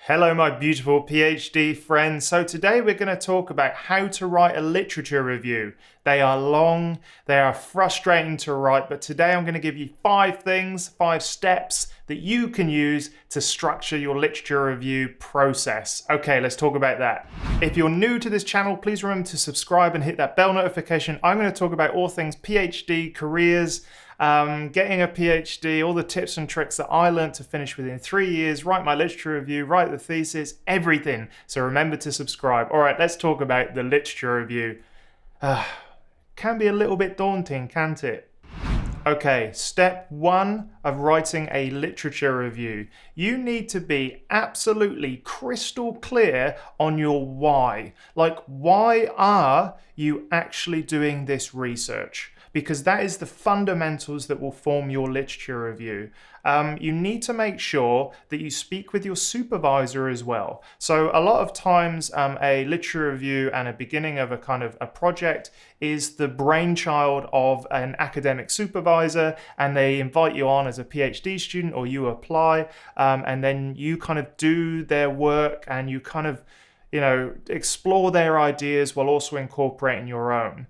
Hello, my beautiful PhD friends. So today we're going to talk about how to write a literature review. They are long, they are frustrating to write, but today I'm going to give you 5 steps that you can use to structure your literature review process. Okay, let's talk about that. If you're new to this channel, please remember to subscribe and hit that bell notification. I'm going to talk about all things PhD, careers, getting a PhD, all the tips and tricks that I learned to finish within 3 years, write my literature review, write the thesis, everything. So remember to subscribe. All right, let's talk about the literature review. Can be a little bit daunting, can't it? Okay, step 1 of writing a literature review. You need to be absolutely crystal clear on your why. Like, why are you actually doing this research? Because that is the fundamentals that will form your literature review. You need to make sure that you speak with your supervisor as well. So a lot of times a literature review and a beginning of a project is the brainchild of an academic supervisor, and they invite you on as a PhD student, or you apply, and then you kind of do their work and you kind of explore their ideas while also incorporating your own.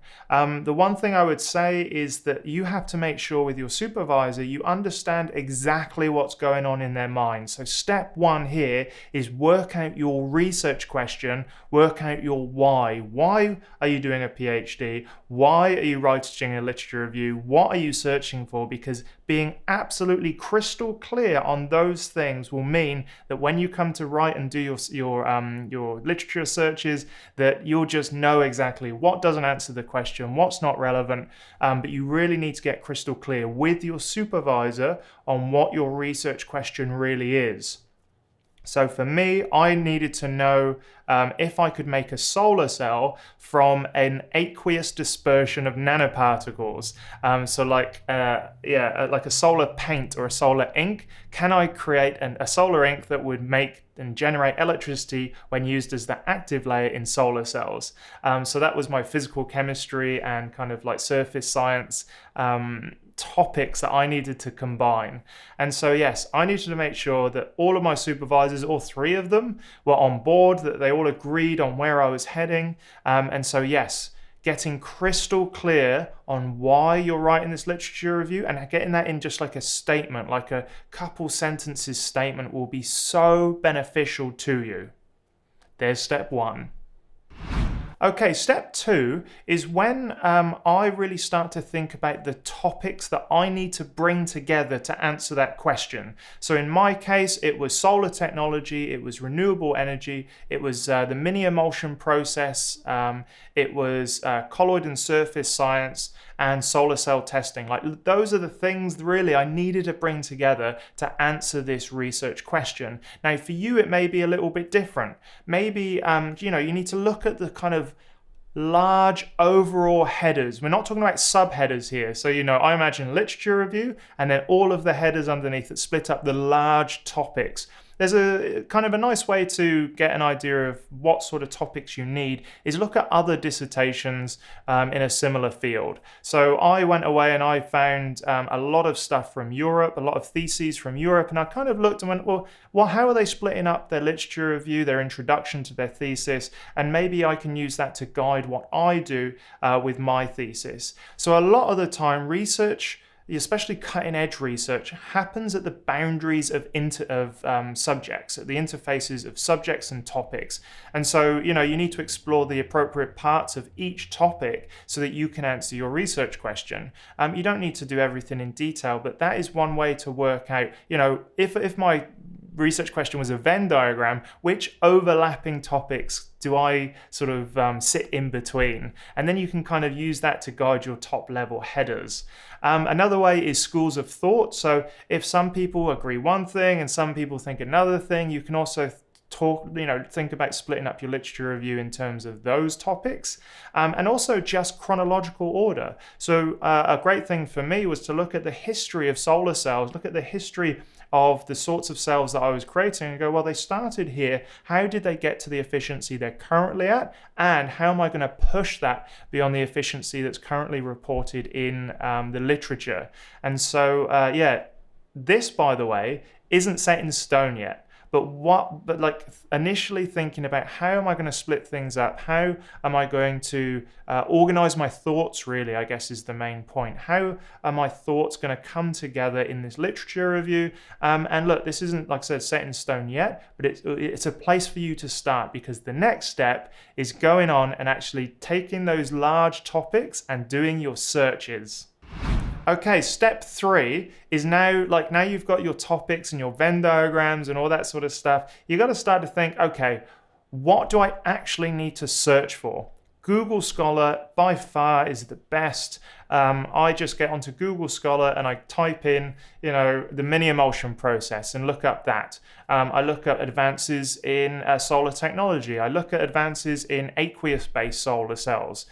The one thing I would say is that you have to make sure with your supervisor you understand exactly what's going on in their mind. So step 1 here is work out your research question, work out your why. Why are you doing a PhD? Why are you writing a literature review? What are you searching for? Because being absolutely crystal clear on those things will mean that when you come to write and do your literature searches, that you'll just know exactly what doesn't answer the question, what's not relevant, but you really need to get crystal clear with your supervisor on what your research question really is. So for me, I needed to know if I could make a solar cell from an aqueous dispersion of nanoparticles. So like a solar paint or a solar ink. Can I create a solar ink that would make and generate electricity when used as the active layer in solar cells? So that was my physical chemistry and kind of like surface science topics that I needed to combine. And so yes, I needed to make sure that all of my supervisors, all 3 of them, were on board, that they all agreed on where I was heading. And so yes, getting crystal clear on why you're writing this literature review and getting that in just like a statement, like a couple sentences statement, will be so beneficial to you. There's step 1. Okay, step 2 is when I really start to think about the topics that I need to bring together to answer that question. So in my case, it was solar technology, it was renewable energy, it was the mini emulsion process, it was colloid and surface science, and solar cell testing. Like, those are the things really I needed to bring together to answer this research question. Now for you, it may be a little bit different. Maybe you need to look at the kind of large overall headers. We're not talking about subheaders here. So I imagine literature review and then all of the headers underneath that split up the large topics. There's a kind of a nice way to get an idea of what sort of topics you need is look at other dissertations in a similar field. So I went away and I found a lot of stuff from Europe, a lot of theses from Europe, and I kind of looked and went, well, how are they splitting up their literature review, their introduction to their thesis, and maybe I can use that to guide what I do with my thesis. So a lot of the time, research, especially cutting-edge research, happens at the boundaries of subjects, at the interfaces of subjects and topics. And so, you need to explore the appropriate parts of each topic so that you can answer your research question. You don't need to do everything in detail, but that is one way to work out, if my research question was a Venn diagram, which overlapping topics do I sort of sit in between? And then you can kind of use that to guide your top level headers. Another way is schools of thought. So if some people agree one thing and some people think another thing, you can also think about splitting up your literature review in terms of those topics, and also just chronological order. So a great thing for me was to look at the history of solar cells, look at the history of the sorts of cells that I was creating and go, well, they started here. How did they get to the efficiency they're currently at? And how am I going to push that beyond the efficiency that's currently reported in the literature? And so, this, by the way, isn't set in stone yet. but like initially thinking about how am I going to split things up? How am I going to organize my thoughts, really, I guess is the main point. How are my thoughts going to come together in this literature review? And look, this isn't, like I said, set in stone yet, but it's a place for you to start, because the next step is going on and actually taking those large topics and doing your searches. Okay, step 3 is now you've got your topics and your Venn diagrams and all that sort of stuff. You got to start to think, okay, what do I actually need to search for? Google Scholar by far is the best. I just get onto Google Scholar and I type in, the mini emulsion process and look up that. I look at advances in solar technology. I look at advances in aqueous-based solar cells.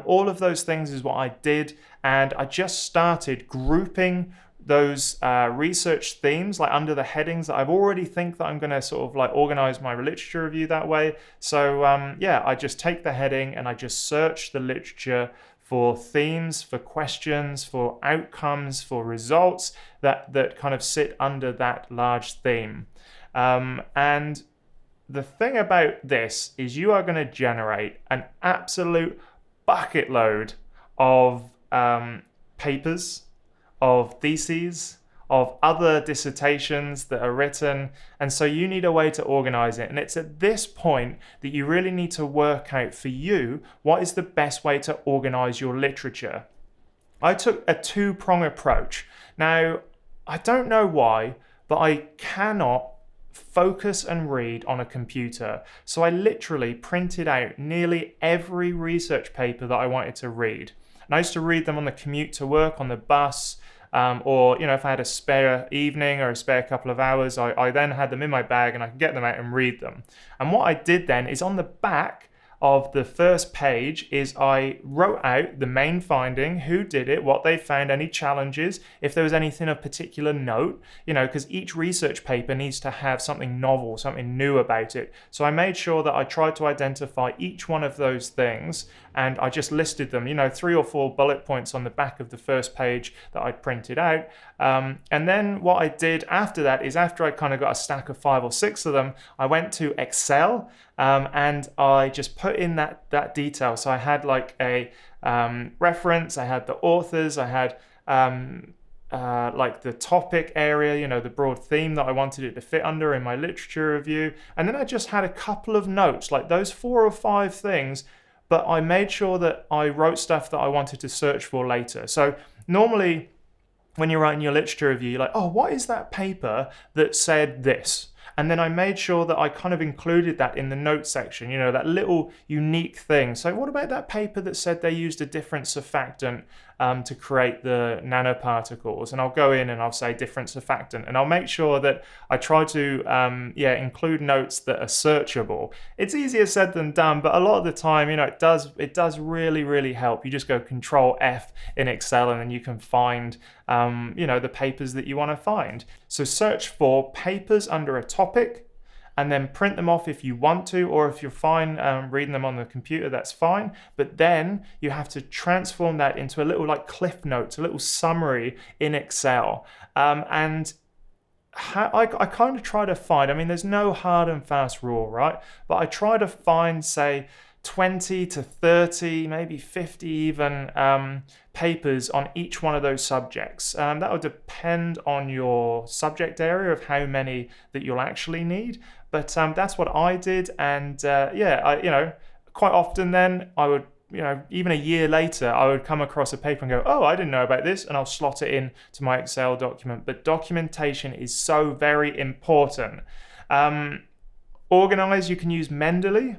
All of those things is what I did, and I just started grouping those research themes under the headings that I've already think that I'm going to sort of organize my literature review that way. So I just take the heading and I just search the literature for themes, for questions, for outcomes, for results that kind of sit under that large theme. And the thing about this is you are going to generate an absolute bucket load of papers, of theses, of other dissertations that are written, and so you need a way to organize it. And it's at this point that you really need to work out for you what is the best way to organize your literature. I took a two-prong approach. Now, I don't know why, but I cannot focus and read on a computer. So I literally printed out nearly every research paper that I wanted to read. And I used to read them on the commute to work, on the bus, or if I had a spare evening or a spare couple of hours, I then had them in my bag and I could get them out and read them. And what I did then is on the back of the first page is I wrote out the main finding, who did it, what they found, any challenges, if there was anything of particular note, because each research paper needs to have something novel, something new about it. So I made sure that I tried to identify each one of those things, and I just listed them, 3 or 4 bullet points on the back of the first page that I'd printed out. And then what I did after that is, after I kind of got a stack of 5 or 6 of them, I went to Excel and I just put in that detail. So I had a reference, I had the authors, I had the topic area, the broad theme that I wanted it to fit under in my literature review. And then I just had a couple of notes, like those 4 or 5 things, but I made sure that I wrote stuff that I wanted to search for later. So normally when you're writing your literature review, you're like, oh, what is that paper that said this? And then I made sure that I kind of included that in the notes section, that little unique thing. So what about that paper that said they used a different surfactant to create the nanoparticles? And I'll go in and I'll say different surfactant, and I'll make sure that I try to include notes that are searchable. It's easier said than done, but a lot of the time, it does really, really help. You just go Control F in Excel and then you can find the papers that you want to find. So search for papers under a topic and then print them off if you want to, or if you're fine reading them on the computer, that's fine. But then you have to transform that into a little cliff notes, a little summary in Excel. I kind of try to find, there's no hard and fast rule, right? But I try to find, say, 20 to 30, maybe 50 even papers on each one of those subjects. That will depend on your subject area of how many that you'll actually need. But that's what I did. And quite often then I would, even a year later, I would come across a paper and go, oh, I didn't know about this, and I'll slot it in to my Excel document. But documentation is so very important. Organize, you can use Mendeley,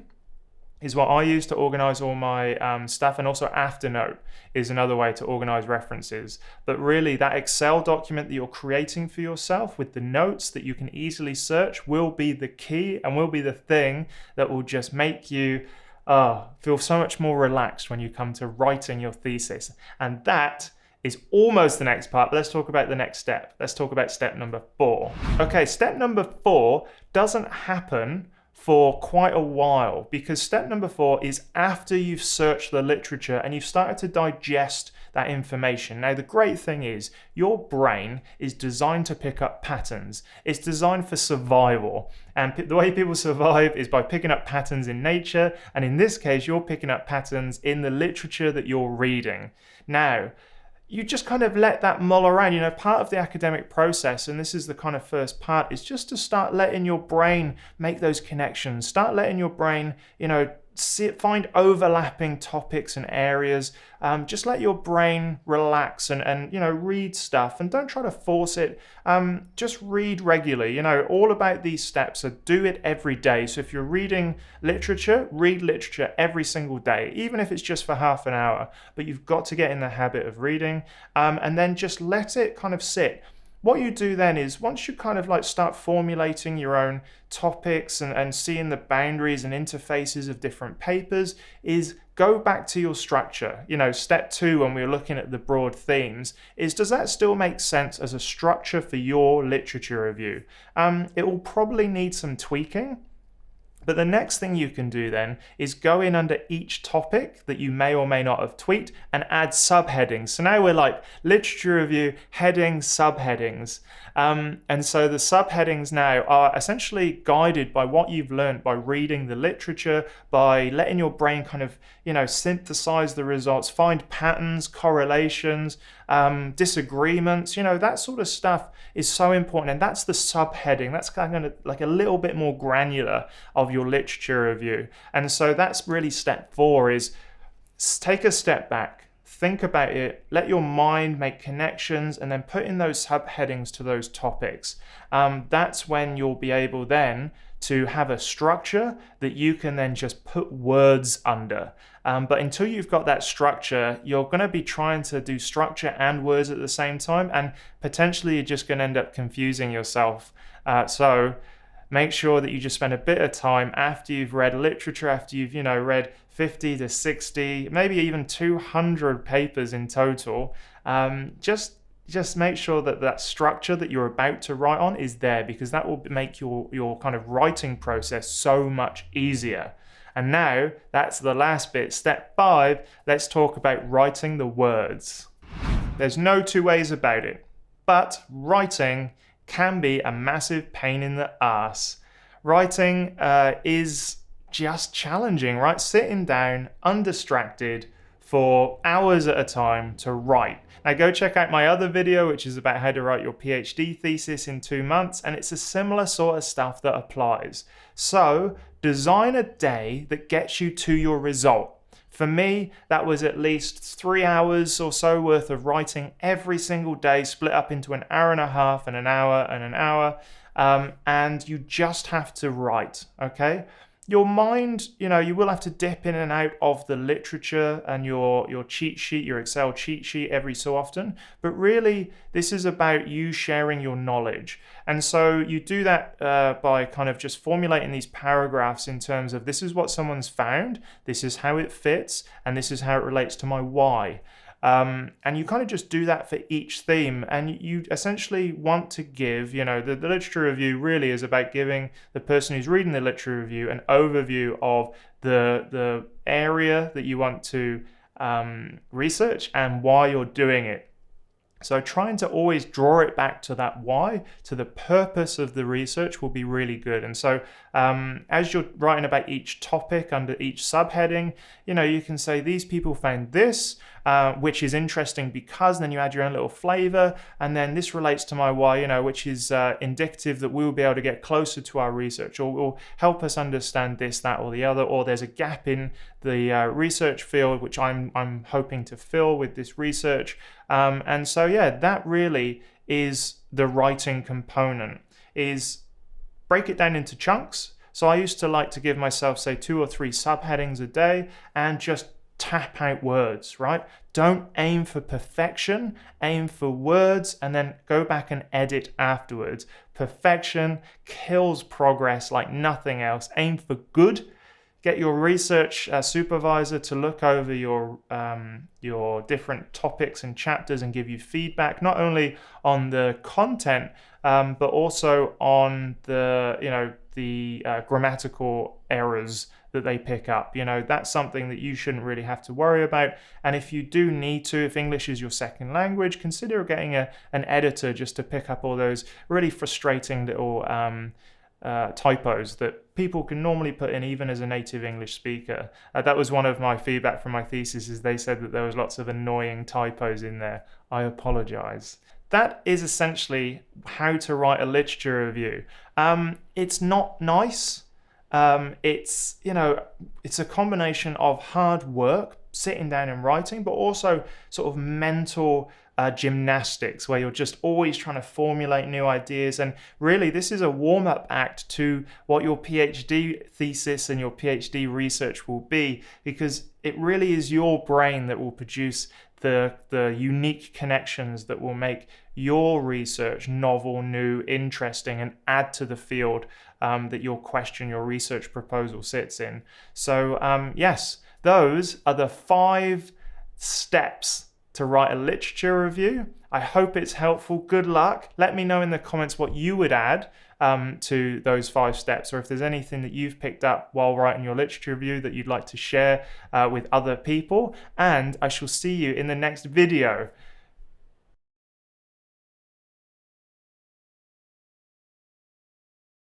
is what I use to organize all my stuff, and also Afternote is another way to organize references. But really, that Excel document that you're creating for yourself with the notes that you can easily search will be the key and will be the thing that will just make you feel so much more relaxed when you come to writing your thesis. And that is almost the next part, but let's talk about the next step. Let's talk about step number 4. Okay, step number 4 doesn't happen for quite a while, because step number 4 is after you've searched the literature and you've started to digest that information. Now, the great thing is your brain is designed to pick up patterns. It's designed for survival. And the way people survive is by picking up patterns in nature. And in this case, you're picking up patterns in the literature that you're reading. Now, you just kind of let that mull around. Part of the academic process, and this is the kind of first part, is just to start letting your brain make those connections. Start letting your brain, find overlapping topics and areas. Just let your brain relax and read stuff, and don't try to force it. Just read regularly. All about these steps. So do it every day. So if you're reading literature, read literature every single day, even if it's just for half an hour. But you've got to get in the habit of reading, and then just let it kind of sit. What you do then is, once you kind of start formulating your own topics and seeing the boundaries and interfaces of different papers, is go back to your structure. Step 2, when we were looking at the broad themes, is does that still make sense as a structure for your literature review? It will probably need some tweaking. But the next thing you can do then is go in under each topic that you may or may not have tweaked and add subheadings. So now we're like literature review, headings, subheadings. And so the subheadings now are essentially guided by what you've learned by reading the literature, by letting your brain kind of, synthesize the results, find patterns, correlations, disagreements, that sort of stuff is so important. And that's the subheading. That's kind of like a little bit more granular of your literature review. And so that's really step 4, is take a step back, think about it, let your mind make connections, and then put in those subheadings to those topics. That's when you'll be able then to have a structure that you can then just put words under. But until you've got that structure, you're going to be trying to do structure and words at the same time, and potentially you're just going to end up confusing yourself. So make sure that you just spend a bit of time after you've read literature, after you've read 50 to 60, maybe even 200 papers in total. Just make sure that structure that you're about to write on is there, because that will make your kind of writing process so much easier. And now that's the last bit, step 5. Let's talk about writing the words. There's no two ways about it, but writing can be a massive pain in the ass. Writing is just challenging, right? Sitting down, undistracted, for hours at a time to write. Now go check out my other video, which is about how to write your PhD thesis in 2 months, and it's a similar sort of stuff that applies. So design a day that gets you to your result. For me, that was at least 3 hours or so worth of writing every single day, split up into an hour and a half and an hour and an hour. And you just have to write, okay? Your mind, you will have to dip in and out of the literature and your cheat sheet, your Excel cheat sheet every so often. But really, this is about you sharing your knowledge. And so you do that by kind of just formulating these paragraphs in terms of, this is what someone's found, this is how it fits, and this is how it relates to my why. And you kind of just do that for each theme, and you essentially want to give, the literature review really is about giving the person who's reading the literature review an overview of the area that you want to research and why you're doing it. So trying to always draw it back to that why, to the purpose of the research, will be really good. And so as you're writing about each topic under each subheading, you can say these people found this, which is interesting because, then you add your own little flavor, and then this relates to my why, which is indicative that we will be able to get closer to our research, or will help us understand this, that, or the other, or there's a gap in the research field which I'm hoping to fill with this research. And so that really is the writing component, is break it down into chunks. So I used to like to give myself, say, 2 or 3 subheadings a day and just tap out words, right? Don't aim for perfection, aim for words, and then go back and edit afterwards. Perfection kills progress like nothing else. Aim for good. Get your research supervisor to look over your different topics and chapters and give you feedback, not only on the content, but also on the the grammatical errors that they pick up. You know, that's something that you shouldn't really have to worry about. And if you do need to, if English is your second language, consider getting an editor just to pick up all those really frustrating little typos that people can normally put in even as a native English speaker. That was one of my feedback from my thesis, is they said that there was lots of annoying typos in there. I apologize. That is essentially how to write a literature review. It's not nice. It's, you know, it's a combination of hard work, sitting down and writing, but also sort of mental gymnastics where you're just always trying to formulate new ideas. And really, this is a warm-up act to what your PhD thesis and your PhD research will be, because it really is your brain that will produce the unique connections that will make your research novel, new, interesting, and add to the field that your question, your research proposal sits in. So yes, those are the 5 steps to write a literature review. I hope it's helpful. Good luck. Let me know in the comments what you would add to those 5 steps, or if there's anything that you've picked up while writing your literature review that you'd like to share with other people. And I shall see you in the next video.